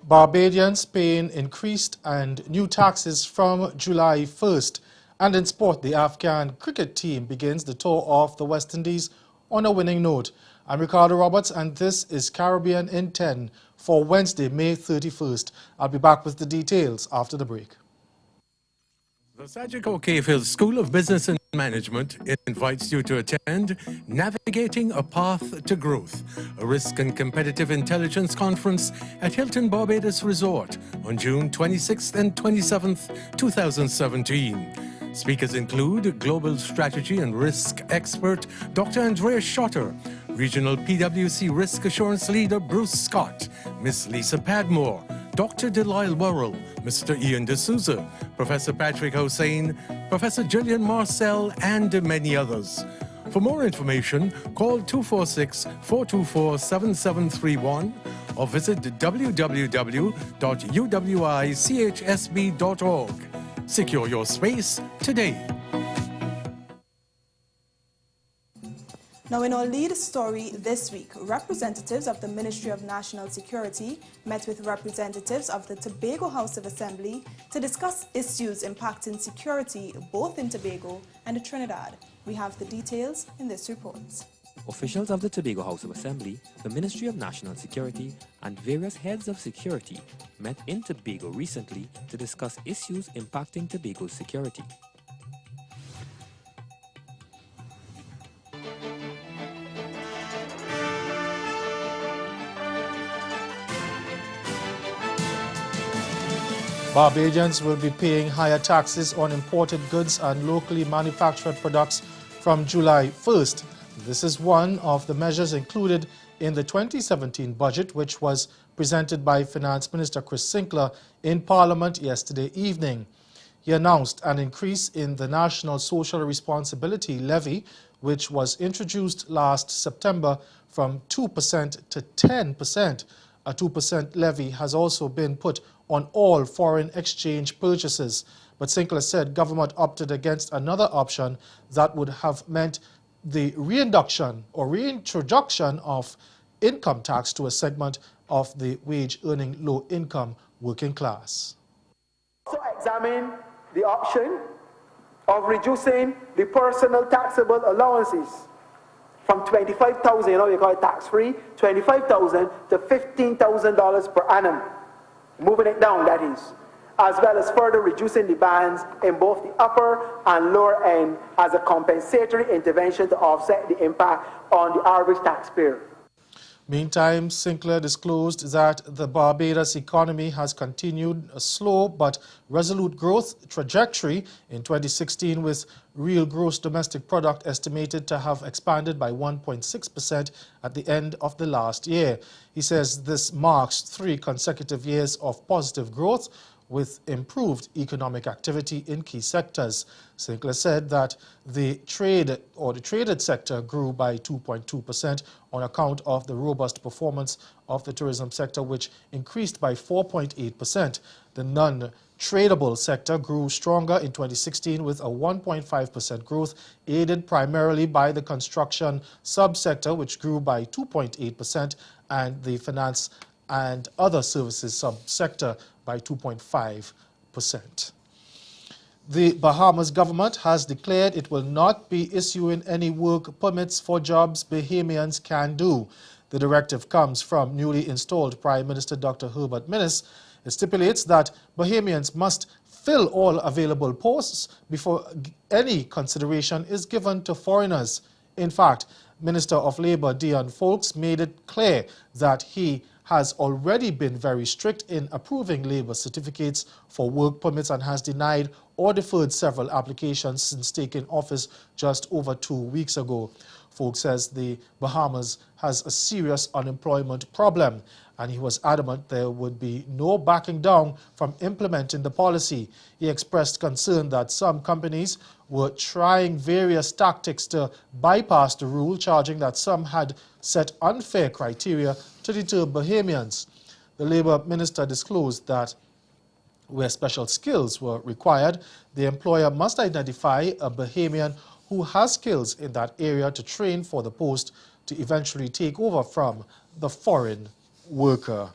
Barbadians paying increased and new taxes from July 1st. And in sport, the Afghan cricket team begins the tour of the West Indies on a winning note. I'm Ricardo Roberts, and this is Caribbean in 10 for Wednesday, May 31st. I'll be back with the details after the break. The Sajik O'Keefe School of Business and Management invites you to attend Navigating a Path to Growth, a risk and competitive intelligence conference at Hilton Barbados Resort on June 26th and 27th, 2017. Speakers include Global Strategy and Risk expert Dr. Andrea Schotter, Regional PwC Risk Assurance Leader Bruce Scott, Miss Lisa Padmore, Dr. Delisle Worrell, Mr. Ian D'Souza, Professor Patrick Hossain, Professor Julian Marcel, and many others. For more information, call 246-424-7731 or visit www.uwichsb.org. Secure your space today. Now, in our lead story this week, representatives of the Ministry of National Security met with representatives of the Tobago House of Assembly to discuss issues impacting security both in Tobago and Trinidad. We have the details in this report. Officials of the Tobago House of Assembly, the Ministry of National Security, and various heads of security met in Tobago recently to discuss issues impacting Tobago's security. Barbadians will be paying higher taxes on imported goods and locally manufactured products from July 1st. This is one of the measures included in the 2017 budget, which was presented by Finance Minister Chris Sinclair in Parliament yesterday evening. He announced an increase in the National Social Responsibility Levy, which was introduced last September from 2% to 10%. A 2% levy has also been put on all foreign exchange purchases. But Sinclair said government opted against another option that would have meant the reintroduction of income tax to a segment of the wage-earning low-income working class. Also examine the option of reducing the personal taxable allowances from $25,000, we call it tax-free, $25,000 to $15,000 per annum. Moving it down, that is, as well as further reducing the bands in both the upper and lower end as a compensatory intervention to offset the impact on the average taxpayer. Meantime, Sinclair disclosed that the Barbados economy has continued a slow but resolute growth trajectory in 2016, with real gross domestic product estimated to have expanded by 1.6% at the end of the last year. He says this marks 3 consecutive years of positive growth with improved economic activity in key sectors. Sinclair said that the traded sector grew by 2.2% on account of the robust performance of the tourism sector, which increased by 4.8%. The non-tradable sector grew stronger in 2016 with a 1.5% growth, aided primarily by the construction subsector, which grew by 2.8%, and the finance and other services subsector by 2.5%. The Bahamas government has declared it will not be issuing any work permits for jobs Bahamians can do. The directive comes from newly installed Prime Minister Dr. Herbert Minnis. It stipulates that Bahamians must fill all available posts before any consideration is given to foreigners. In fact, Minister of Labour Dion Folks made it clear that he has already been very strict in approving labour certificates for work permits and has denied or deferred several applications since taking office just over 2 weeks ago. Folks says the Bahamas has a serious unemployment problem, and he was adamant there would be no backing down from implementing the policy. He expressed concern that some companies were trying various tactics to bypass the rule, charging that some had set unfair criteria to deter Bahamians. The Labour Minister disclosed that where special skills were required, the employer must identify a Bahamian who has skills in that area to train for the post to eventually take over from the foreign worker.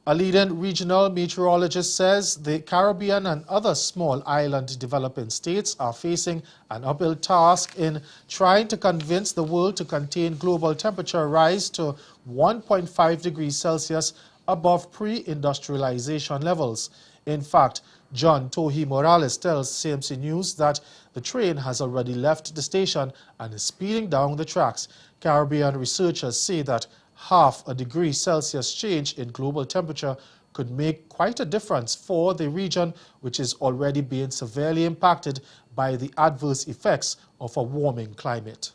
A leading regional meteorologist says the Caribbean and other small island developing states are facing an uphill task in trying to convince the world to contain global temperature rise to 1.5 degrees Celsius above pre-industrialization levels. In fact, John Tohi Morales tells CMC News that the train has already left the station and is speeding down the tracks. Caribbean researchers say that half a degree Celsius change in global temperature could make quite a difference for the region, which is already being severely impacted by the adverse effects of a warming climate.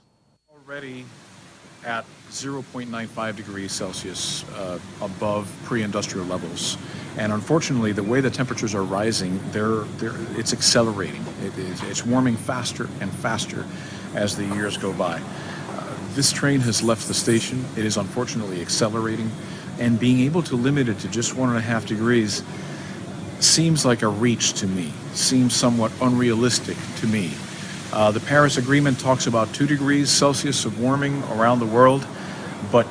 Already at 0.95 degrees Celsius above pre-industrial levels. And unfortunately, the way the temperatures are rising, it's accelerating. It's warming faster and faster as the years go by. This train has left the station. It is unfortunately accelerating, and being able to limit it to just 1.5 degrees seems like a reach to me, seems somewhat unrealistic to me. The Paris Agreement talks about 2 degrees Celsius of warming around the world, but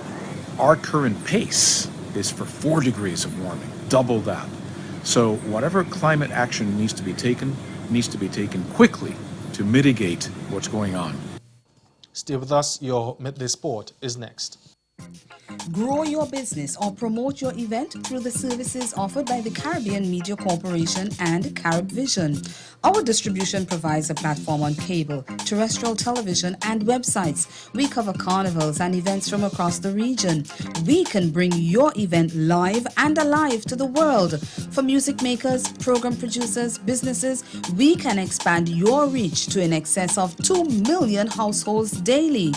our current pace is for 4 degrees of warming, double that. So whatever climate action needs to be taken quickly to mitigate what's going on. Stay with us, your Midday Sport is next. Grow your business or promote your event through the services offered by the Caribbean Media Corporation and CaribVision. Our distribution provides a platform on cable, terrestrial television, and websites. We cover carnivals and events from across the region. We can bring your event live and alive to the world. For music makers, program producers, businesses, we can expand your reach to in excess of 2 million households daily.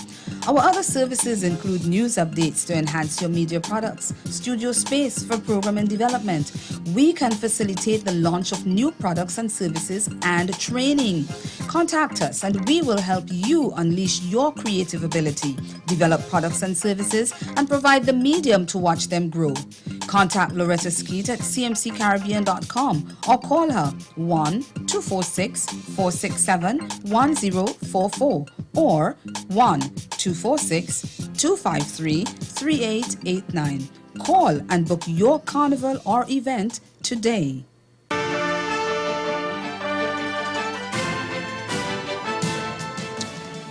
Our other services include news updates to enhance your media products, studio space for program and development. We can facilitate the launch of new products and services and training. Contact us and we will help you unleash your creative ability, develop products and services, and provide the medium to watch them grow. Contact Loretta Skeet at cmccaribbean.com or call her 1-246-467-1044 or 1-246-253-3889. Call and book your carnival or event today.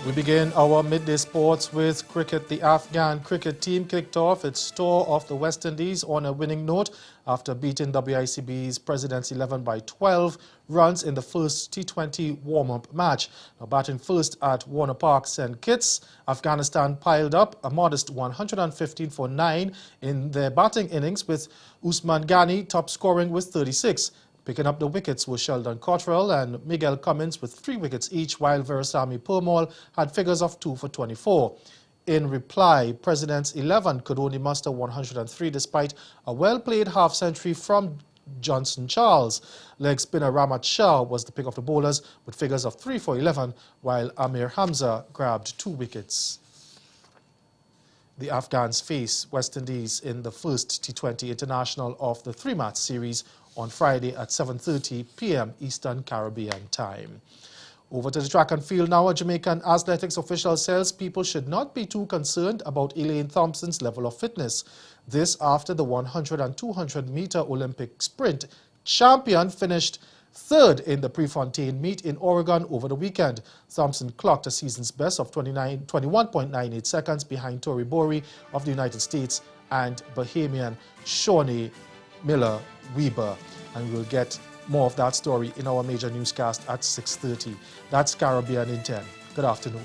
We begin our midday sports with cricket. The Afghan cricket team kicked off its tour of the West Indies on a winning note after beating WICB's President's 11 by 12 runs in the first T20 warm-up match. Now, batting first at Warner Park St. Kitts, Afghanistan piled up a modest 115 for 9 in their batting innings, with Usman Ghani top scoring with 36. Picking up the wickets were Sheldon Cottrell and Miguel Cummins with 3 wickets each, while Veerasamy Permaul had figures of 2 for 24. In reply, President's 11 could only muster 103 despite a well-played half-century from Johnson Charles. Leg spinner Ramat Shah was the pick of the bowlers with figures of 3 for 11, while Amir Hamza grabbed 2 wickets. The Afghans face West Indies in the first T20 International of the 3-match series on Friday at 7:30 p.m. Eastern Caribbean time. Over to the track and field now. A Jamaican athletics official says people should not be too concerned about Elaine Thompson's level of fitness. This after the 100 and 200 meter Olympic sprint champion finished third in the Prefontaine meet in Oregon over the weekend. Thompson clocked a season's best of 21.98 seconds behind Tori Bori of the United States and Bahamian Shawnee Miller-Weber. And we'll get more of that story in our major newscast at 6:30. That's Caribbean in 10. Good afternoon.